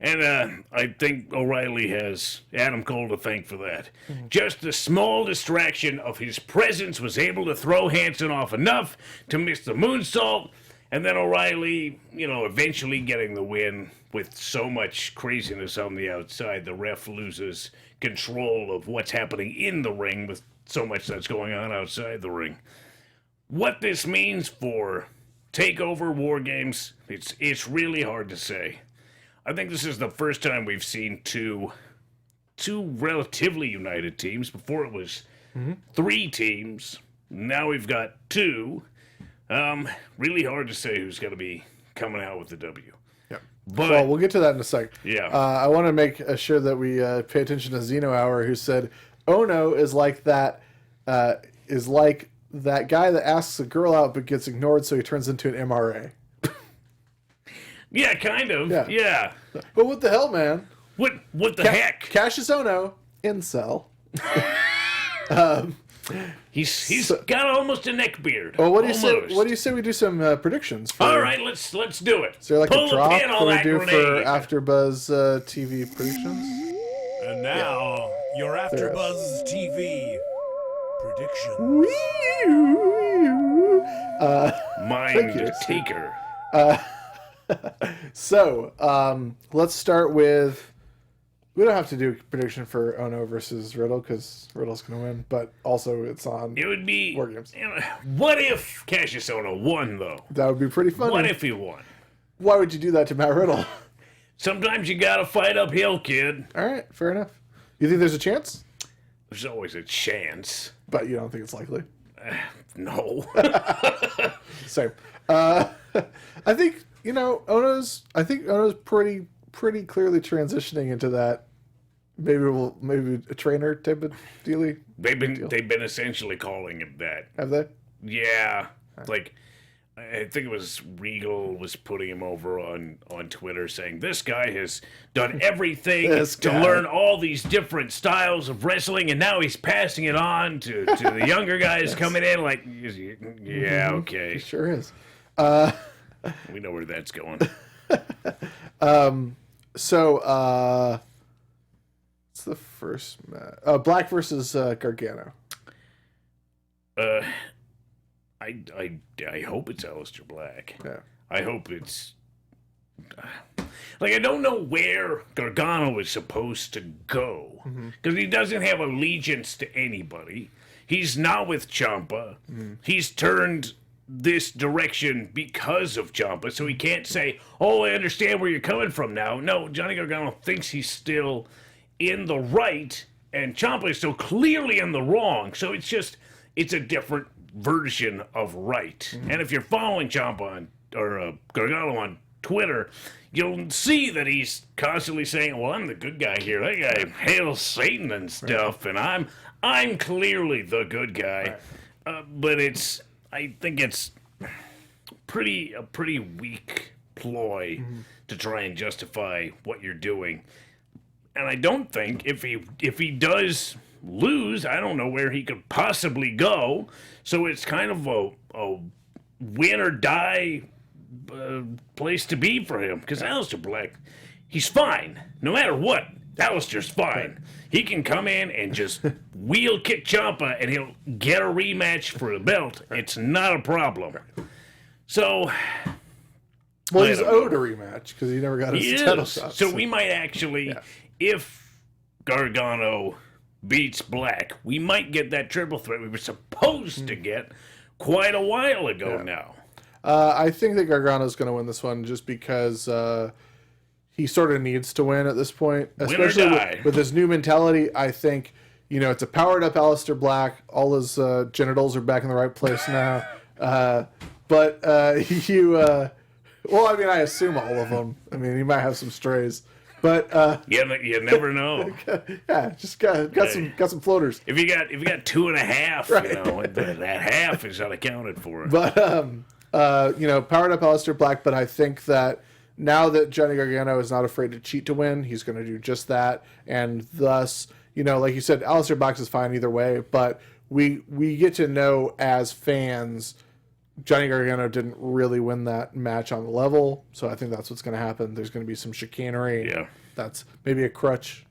[SPEAKER 3] and I think O'Reilly has Adam Cole to thank for that. Just a small distraction of his presence was able to throw Hanson off enough to miss the moonsault, and then O'Reilly, eventually getting the win with so much craziness on the outside. The ref loses control of what's happening in the ring with so much that's going on outside the ring. What this means for TakeOver War Games, it's really hard to say. I think this is the first time we've seen two relatively united teams. Before it was 3 teams. Now we've got 2. Really hard to say who's going to be coming out with the W.
[SPEAKER 1] Yeah.
[SPEAKER 3] But,
[SPEAKER 1] well, we'll get to that in a sec.
[SPEAKER 3] Yeah.
[SPEAKER 1] I want to make sure that we pay attention to Zeno Hour, who said Ono is like that guy that asks a girl out but gets ignored, so he turns into an MRA.
[SPEAKER 3] Yeah, kind of. Yeah.
[SPEAKER 1] But what the hell, man?
[SPEAKER 3] What the heck?
[SPEAKER 1] Cassius Ono, incel.
[SPEAKER 3] He's got almost a neck beard.
[SPEAKER 1] Well, what do you say? What do you say we do some predictions?
[SPEAKER 3] All right, let's do it.
[SPEAKER 1] Is there like
[SPEAKER 3] Pull
[SPEAKER 1] a drop
[SPEAKER 3] pin on
[SPEAKER 1] that we
[SPEAKER 3] that
[SPEAKER 1] do
[SPEAKER 3] grenade.
[SPEAKER 1] for AfterBuzz TV predictions?
[SPEAKER 4] And now your AfterBuzz TV predictions.
[SPEAKER 3] Mind taker.
[SPEAKER 1] So, let's start with. We don't have to do a prediction for Ono versus Riddle because Riddle's going to win, but also it's on.
[SPEAKER 3] It would be.
[SPEAKER 1] War Games.
[SPEAKER 3] What if Cassius Ono won, though?
[SPEAKER 1] That would be pretty funny.
[SPEAKER 3] What if he won?
[SPEAKER 1] Why would you do that to Matt Riddle?
[SPEAKER 3] Sometimes you gotta fight uphill, kid.
[SPEAKER 1] All right, fair enough. You think there's a chance?
[SPEAKER 3] There's always a chance.
[SPEAKER 1] But you don't think it's likely?
[SPEAKER 3] No.
[SPEAKER 1] Same. I think Ono's pretty clearly transitioning into that. Maybe a trainer type of dealie.
[SPEAKER 3] They've been essentially calling him that.
[SPEAKER 1] Have they?
[SPEAKER 3] Yeah. Like, I think it was Regal was putting him over on Twitter saying this guy has done everything to learn all these different styles of wrestling, and now he's passing it on to the younger guys coming in. Like, yeah, okay.
[SPEAKER 1] He sure is.
[SPEAKER 3] We know where that's going.
[SPEAKER 1] So, it's the first match. Black versus Gargano.
[SPEAKER 3] I hope it's Aleister Black.
[SPEAKER 1] Yeah.
[SPEAKER 3] I hope it's... I don't know where Gargano is supposed to go. Because he doesn't have allegiance to anybody. He's not with Ciampa. He's turned this direction because of Ciampa. So he can't say, oh, I understand where you're coming from now. No, Johnny Gargano thinks he's still in the right. And Ciampa is so clearly in the wrong. So it's a different version of right. And if you're following Ciampa or Gargano on Twitter, you'll see that he's constantly saying, well, I'm the good guy here. That guy hails Satan and stuff, and I'm clearly the good guy. But I think it's a pretty weak ploy to try and justify what you're doing. And I don't think if he does lose, I don't know where he could possibly go. So it's kind of a win or die place to be for him. Because Aleister Black, he's fine. No matter what, Aleister's fine. He can come in and just wheel kick Ciampa and he'll get a rematch for the belt. It's not a problem. So...
[SPEAKER 1] Well, he's owed a rematch because he never got his title shot.
[SPEAKER 3] So we might actually, if Gargano beats Black, we might get that triple threat we were supposed to get quite a while ago now.
[SPEAKER 1] I think that Gargano's going to win this one just because he sort of needs to win at this point,
[SPEAKER 3] or
[SPEAKER 1] especially
[SPEAKER 3] die.
[SPEAKER 1] with his new mentality. I think, it's a powered up Aleister Black. All his genitals are back in the right place now. But well, I mean, I assume all of them. I mean, he might have some strays, but
[SPEAKER 3] you never know.
[SPEAKER 1] yeah, just got some floaters.
[SPEAKER 3] If you got 2.5,
[SPEAKER 1] Right.
[SPEAKER 3] that half is unaccounted for.
[SPEAKER 1] But powered up Aleister Black. But I think that now that Johnny Gargano is not afraid to cheat to win, he's going to do just that, and thus, like you said, Aleister Black is fine either way. But we get to know as fans, Johnny Gargano didn't really win that match on the level, so I think that's what's going to happen. There's going to be some chicanery.
[SPEAKER 3] Yeah.
[SPEAKER 1] That's maybe a crutch,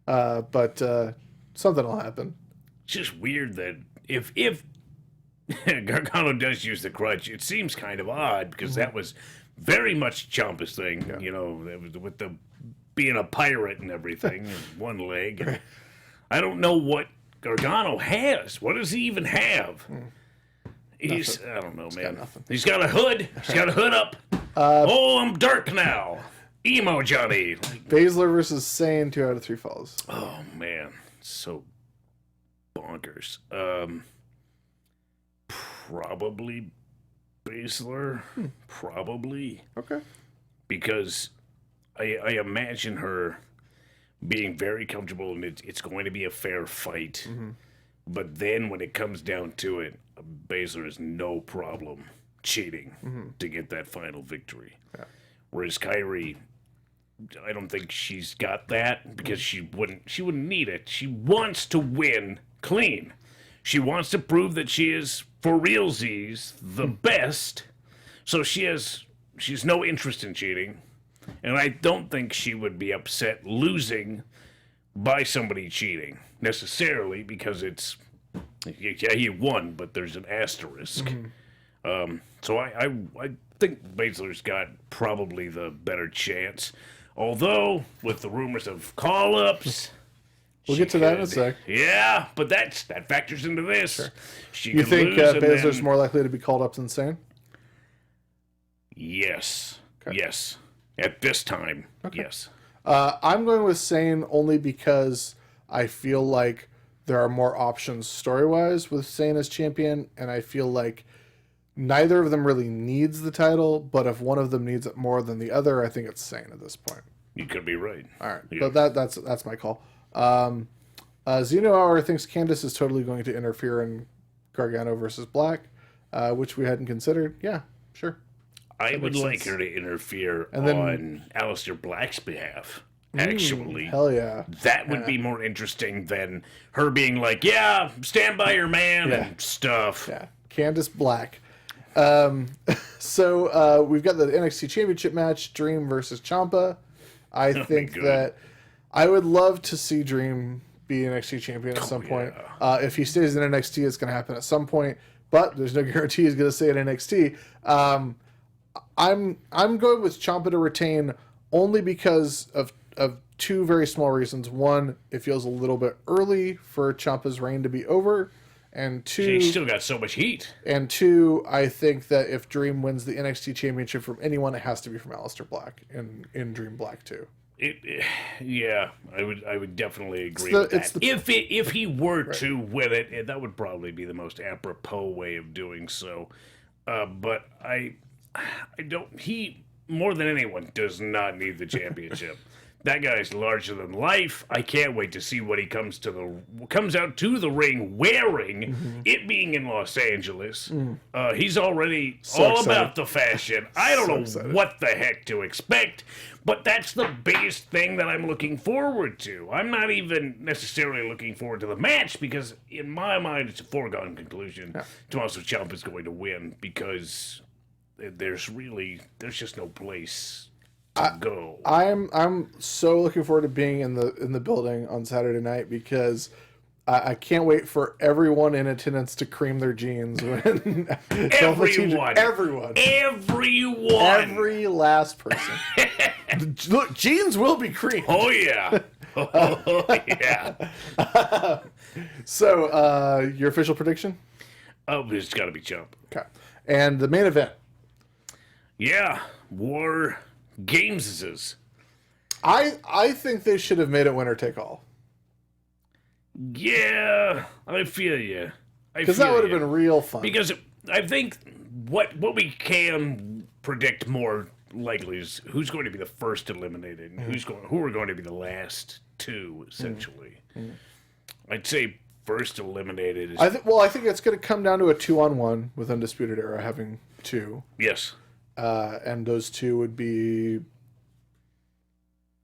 [SPEAKER 1] but something will happen.
[SPEAKER 3] It's just weird that if Gargano does use the crutch, it seems kind of odd because that was very much Ciampa's thing, with the being a pirate and everything, and one leg. And I don't know what Gargano has. What does he even have? I don't know, man. He's got a hood. He's got a hood up. I'm dark now. Emo Johnny.
[SPEAKER 1] Baszler versus Sane, 2 out of 3 falls.
[SPEAKER 3] Oh, man. So bonkers. Probably Baszler. Probably.
[SPEAKER 1] Okay.
[SPEAKER 3] Because I imagine her being very comfortable, and it's going to be a fair fight. Mm-hmm. But then when it comes down to it, Baszler has no problem cheating to get that final victory.
[SPEAKER 1] Yeah.
[SPEAKER 3] Whereas Kyrie, I don't think she's got that because she wouldn't need it. She wants to win clean. She wants to prove that she is, for realsies, the best. So she's no interest in cheating. And I don't think she would be upset losing by somebody cheating necessarily, because it's, he won, but there's an asterisk. So I think Baszler's got probably the better chance. Although, with the rumors of call-ups...
[SPEAKER 1] We'll get to that in a sec.
[SPEAKER 3] Yeah, but that factors into this. Sure.
[SPEAKER 1] You think Baszler's more likely to be called up than Sane?
[SPEAKER 3] Yes. Okay. Yes. At this time, yes.
[SPEAKER 1] I'm going with Sane only because I feel like there are more options story-wise with Sane as champion, and I feel like neither of them really needs the title, but if one of them needs it more than the other, I think it's Sane at this point.
[SPEAKER 3] You could be right.
[SPEAKER 1] All right, yeah. But that's my call. Zeno Hour thinks Candice is totally going to interfere in Gargano versus Black, which we hadn't considered. Yeah, sure.
[SPEAKER 3] I would like her to interfere on Aleister Black's behalf, actually.
[SPEAKER 1] Hell yeah.
[SPEAKER 3] That would be more interesting than her being like, yeah, stand by your man and stuff.
[SPEAKER 1] Yeah, Candice Black. So we've got the NXT Championship match, Dream versus Ciampa. I think that I would love to see Dream be NXT champion at some point. If he stays in NXT, it's going to happen at some point, but there's no guarantee he's going to stay at NXT. I'm going with Ciampa to retain only because of two very small reasons. One, it feels a little bit early for Ciampa's reign to be over. And two,
[SPEAKER 3] she's still got so much heat.
[SPEAKER 1] And two, I think that if Dream wins the NXT Championship from anyone, it has to be from Aleister Black in Dream Black 2.
[SPEAKER 3] Yeah, I would definitely agree with that. If he were to win it, that would probably be the most apropos way of doing so. But I don't. He, more than anyone, does not need the championship. That guy's larger than life. I can't wait to see what he comes out to the ring wearing. It being in Los Angeles, he's already all about the fashion. I don't know what the heck to expect, but that's the biggest thing that I'm looking forward to. I'm not even necessarily looking forward to the match because, in my mind, it's a foregone conclusion. Tommaso Ciampa is going to win because there's just no place to go.
[SPEAKER 1] I'm so looking forward to being in the building on Saturday night because I can't wait for everyone in attendance to cream their jeans when everyone, every last person. Look, jeans will be creamed.
[SPEAKER 3] Oh yeah. Oh yeah.
[SPEAKER 1] So your official prediction?
[SPEAKER 3] Oh, it's got to be Ciampa.
[SPEAKER 1] Okay, and the main event.
[SPEAKER 3] Yeah, War Games.
[SPEAKER 1] I think they should have made it winner take all.
[SPEAKER 3] Yeah, I feel you.
[SPEAKER 1] Because that would have been real fun.
[SPEAKER 3] Because I think what we can predict more likely is who's going to be the first eliminated and who are going to be the last two, essentially. I'd say first eliminated is...
[SPEAKER 1] I think it's going to come down to a 2-on-1 with Undisputed Era having 2.
[SPEAKER 3] Yes.
[SPEAKER 1] And those 2 would be...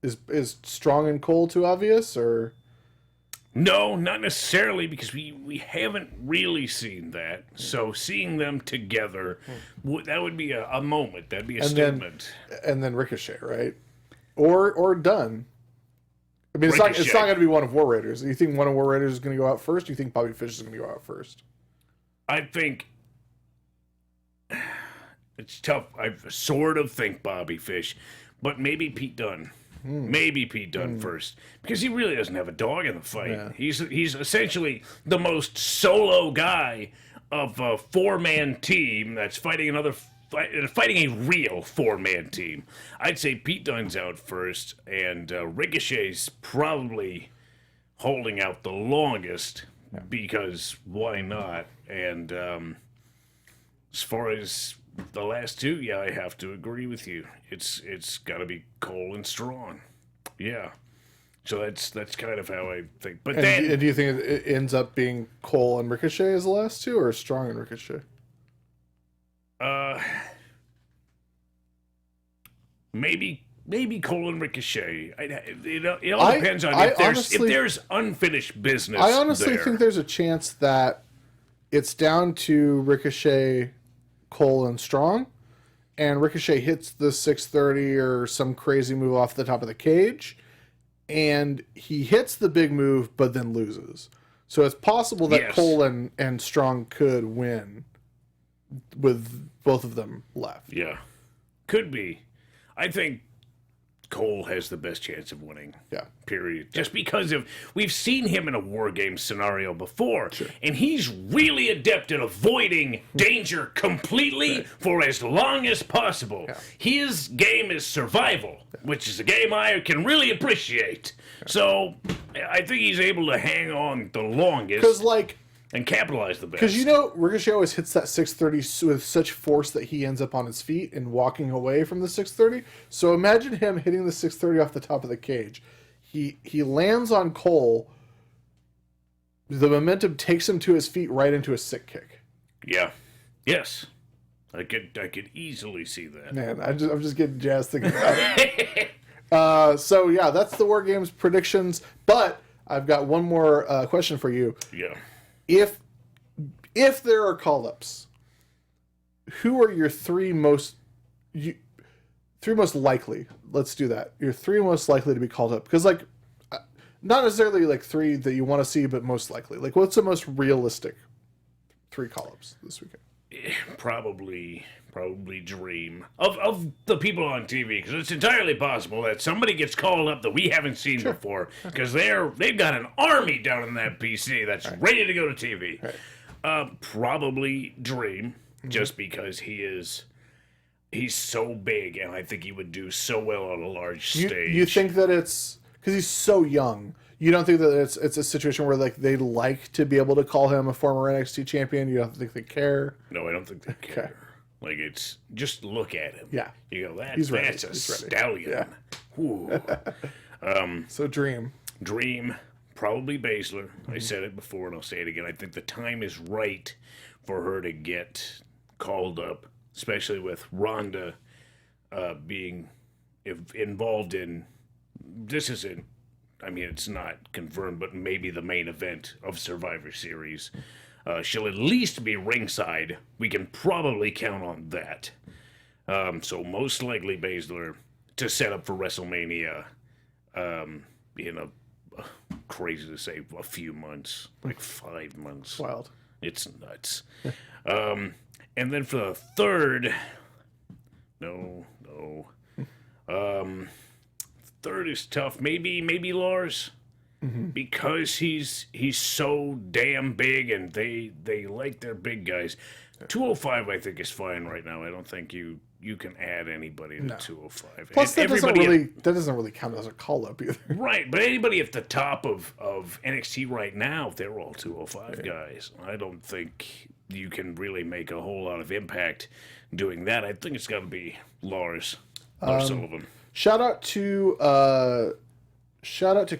[SPEAKER 1] Is Strong and Cole too obvious, or...
[SPEAKER 3] No, not necessarily, because we haven't really seen that. So seeing them together, that would be a moment. That'd be a statement.
[SPEAKER 1] And then Ricochet, right? Or Dunn. I mean, it's not going to be one of War Raiders. You think one of War Raiders is going to go out first? Do you think Bobby Fish is going to go out first?
[SPEAKER 3] I think it's tough. I sort of think Bobby Fish, but maybe Pete Dunne. Maybe Pete Dunne first, because he really doesn't have a dog in the fight. Yeah. He's essentially the most solo guy of a 4-man team that's fighting fighting a real 4-man team. I'd say Pete Dunne's out first, and Ricochet's probably holding out the longest, because why not? And as far as the last 2, yeah, I have to agree with you. It's got to be Cole and Strong. Yeah. So that's kind of how I think. But then,
[SPEAKER 1] do you think it ends up being Cole and Ricochet as the last 2, or Strong and Ricochet?
[SPEAKER 3] Maybe Cole and Ricochet. It all depends on if there's unfinished business.
[SPEAKER 1] I honestly think there's a chance that it's down to Ricochet, Cole, and Strong, and Ricochet hits the 630 or some crazy move off the top of the cage, and he hits the big move but then loses. So it's possible that Cole and Strong could win with both of them left.
[SPEAKER 3] Yeah. Could be. I think Cole has the best chance of winning.
[SPEAKER 1] Yeah.
[SPEAKER 3] Period. Just because we've seen him in a war game scenario before, and he's really adept at avoiding danger completely for as long as possible. Yeah. His game is survival, which is a game I can really appreciate. Yeah. So I think he's able to hang on the longest. And capitalize the best.
[SPEAKER 1] Because, Ricochet always hits that 630 with such force that he ends up on his feet and walking away from the 630. So imagine him hitting the 630 off the top of the cage. He lands on Cole. The momentum takes him to his feet right into a sick kick.
[SPEAKER 3] Yeah. Yes. I could easily see that.
[SPEAKER 1] Man, I'm just getting jazzed thinking about it. So, yeah, that's the War Games predictions. But I've got one more question for you.
[SPEAKER 3] Yeah.
[SPEAKER 1] If there are call-ups, who are your three most likely? Let's do that. Your 3 most likely to be called up, because not necessarily 3 that you want to see, but most likely. What's the most realistic 3 call-ups this weekend?
[SPEAKER 3] Probably Dream of the people on TV, because it's entirely possible that somebody gets called up that we haven't seen before, because they've got an army down in that PC that's ready to go to TV. Right. Probably Dream, just because he's so big, and I think he would do so well on a large stage.
[SPEAKER 1] You think that it's because he's so young? You don't think that it's a situation where they like to be able to call him a former NXT champion? You don't think they care?
[SPEAKER 3] No, I don't think they care. It's just look at him.
[SPEAKER 1] Yeah,
[SPEAKER 3] you go that's
[SPEAKER 1] he's
[SPEAKER 3] a stallion.
[SPEAKER 1] Yeah. So Dream,
[SPEAKER 3] probably Baszler. I said it before and I'll say it again. I think the time is right for her to get called up, especially with Ronda being involved in. This isn't. I mean, it's not confirmed, but maybe the main event of Survivor Series. She'll at least be ringside. We can probably count on that. So most likely Baszler to set up for WrestleMania crazy to say, a few months. 5 months.
[SPEAKER 1] Wild.
[SPEAKER 3] It's nuts. And then for the third... No. Third is tough. Maybe Lars, because he's so damn big, and they like their big guys. 205, I think, is fine right now. I don't think you you can add anybody to 205.
[SPEAKER 1] Plus,
[SPEAKER 3] And
[SPEAKER 1] that doesn't really count as a call-up either.
[SPEAKER 3] Right, but anybody at the top of NXT right now, they're all 205 guys. I don't think you can really make a whole lot of impact doing that. I think it's got to be Lars Sullivan.
[SPEAKER 1] Shout out to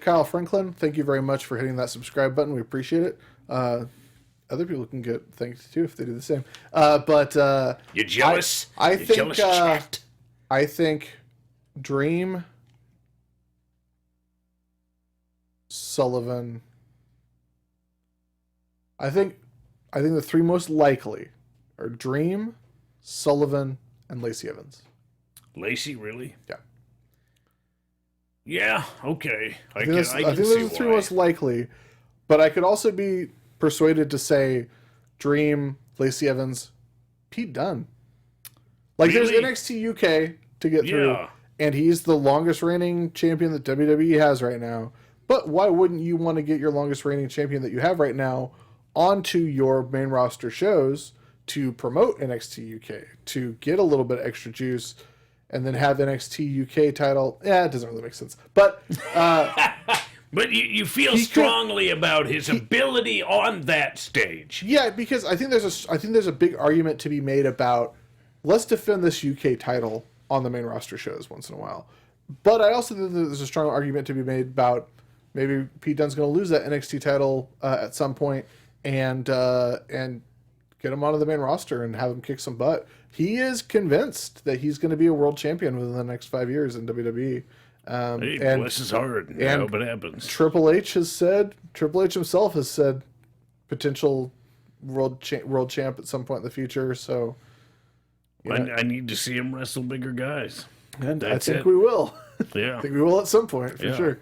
[SPEAKER 1] Kyle Franklin. Thank you very much for hitting that subscribe button. We appreciate it. Other people can get thanks too if they do the same.
[SPEAKER 3] You're jealous?
[SPEAKER 1] I
[SPEAKER 3] You're
[SPEAKER 1] think
[SPEAKER 3] jealous, chat?
[SPEAKER 1] I think Dream, Sullivan. I think the three most likely are Dream, Sullivan, and Lacey Evans.
[SPEAKER 3] Lacey, really?
[SPEAKER 1] Yeah.
[SPEAKER 3] Yeah, okay. I
[SPEAKER 1] think those are the three most likely, but I could also be persuaded to say Dream, Lacey Evans, Pete Dunne. Like,
[SPEAKER 3] really?
[SPEAKER 1] There's NXT UK to get through, and he's the longest reigning champion that WWE has right now. But why wouldn't you want to get your longest reigning champion that you have right now onto your main roster shows to promote NXT UK, to get a little bit of extra juice, and then have NXT UK title? Yeah, it doesn't really make sense. But
[SPEAKER 3] but you feel strongly about his ability on that stage.
[SPEAKER 1] Yeah, because I think there's a big argument to be made about, let's defend this UK title on the main roster shows once in a while. But I also think that there's a strong argument to be made about maybe Pete Dunne's going to lose that NXT title at some point and get him onto the main roster and have him kick some butt. He is convinced that he's going to be a world champion within the next 5 years in WWE.
[SPEAKER 3] Hey, bless his heart. I hope it happens.
[SPEAKER 1] Triple H himself has said potential world champ at some point in the future. So
[SPEAKER 3] I need to see him wrestle bigger guys.
[SPEAKER 1] And I think we will.
[SPEAKER 3] Yeah.
[SPEAKER 1] I think we will at some point, for sure.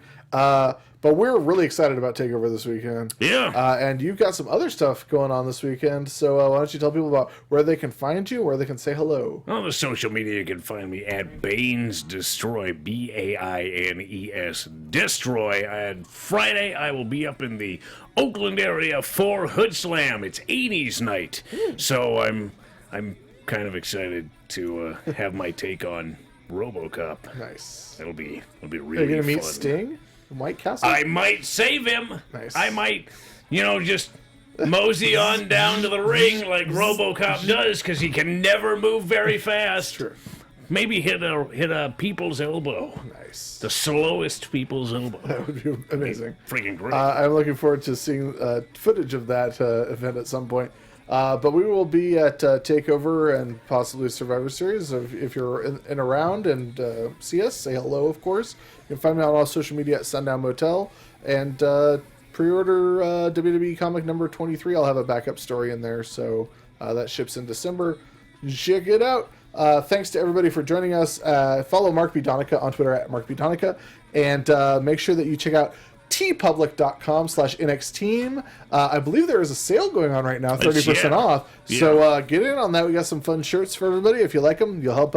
[SPEAKER 1] But we're really excited about TakeOver this weekend.
[SPEAKER 3] Yeah.
[SPEAKER 1] And you've got some other stuff going on this weekend. So why don't you tell people about where they can find you, where they can say hello?
[SPEAKER 3] On the social media, you can find me at Baines Destroy, Baines Destroy. And Friday, I will be up in the Oakland area for Hood Slam. It's 80s night. So I'm kind of excited to have my take on RoboCop.
[SPEAKER 1] Nice.
[SPEAKER 3] It'll be really fun.
[SPEAKER 1] Are you going to meet Sting? White Castle?
[SPEAKER 3] I might save him.
[SPEAKER 1] Nice.
[SPEAKER 3] I might, just mosey on down to the ring like RoboCop does, because he can never move very fast.
[SPEAKER 1] Sure.
[SPEAKER 3] Maybe hit a people's elbow.
[SPEAKER 1] Nice.
[SPEAKER 3] The slowest people's elbow.
[SPEAKER 1] That would be amazing.
[SPEAKER 3] Freaking great.
[SPEAKER 1] I'm looking forward to seeing footage of that event at some point. But we will be at TakeOver and possibly Survivor Series. If you're in around and see us, say hello, of course. You can find me on all social media at Sundown Motel. And pre-order WWE Comic number 23. I'll have a backup story in there. So that ships in December. Check it out. Thanks to everybody for joining us. Follow Mark B. Donica on Twitter at Mark B. Donica. And make sure that you check out tpublic.com/NXTeam. I believe there is a sale going on right now, 30% off.
[SPEAKER 3] Yeah.
[SPEAKER 1] So get in on that. We got some fun shirts for everybody. If you like them, you'll help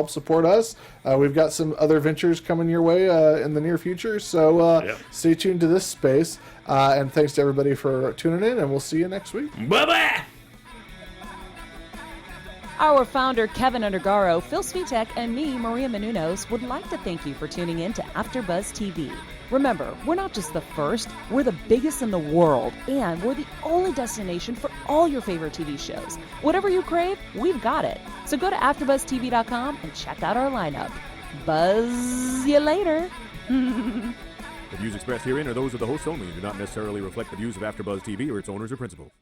[SPEAKER 1] support us. We've got some other ventures coming your way in the near future. So stay tuned to this space. And thanks to everybody for tuning in, and we'll see you next week.
[SPEAKER 3] Bye-bye!
[SPEAKER 2] Our founder, Keven Undergaro, Phil Svitek, and me, Maria Menounos, would like to thank you for tuning in to AfterBuzz TV. Remember, we're not just the first, we're the biggest in the world, and we're the only destination for all your favorite TV shows. Whatever you crave, we've got it. So go to AfterBuzzTV.com and check out our lineup. Buzz you later.
[SPEAKER 5] The views expressed herein are those of the hosts only and do not necessarily reflect the views of AfterBuzz TV or its owners or principals.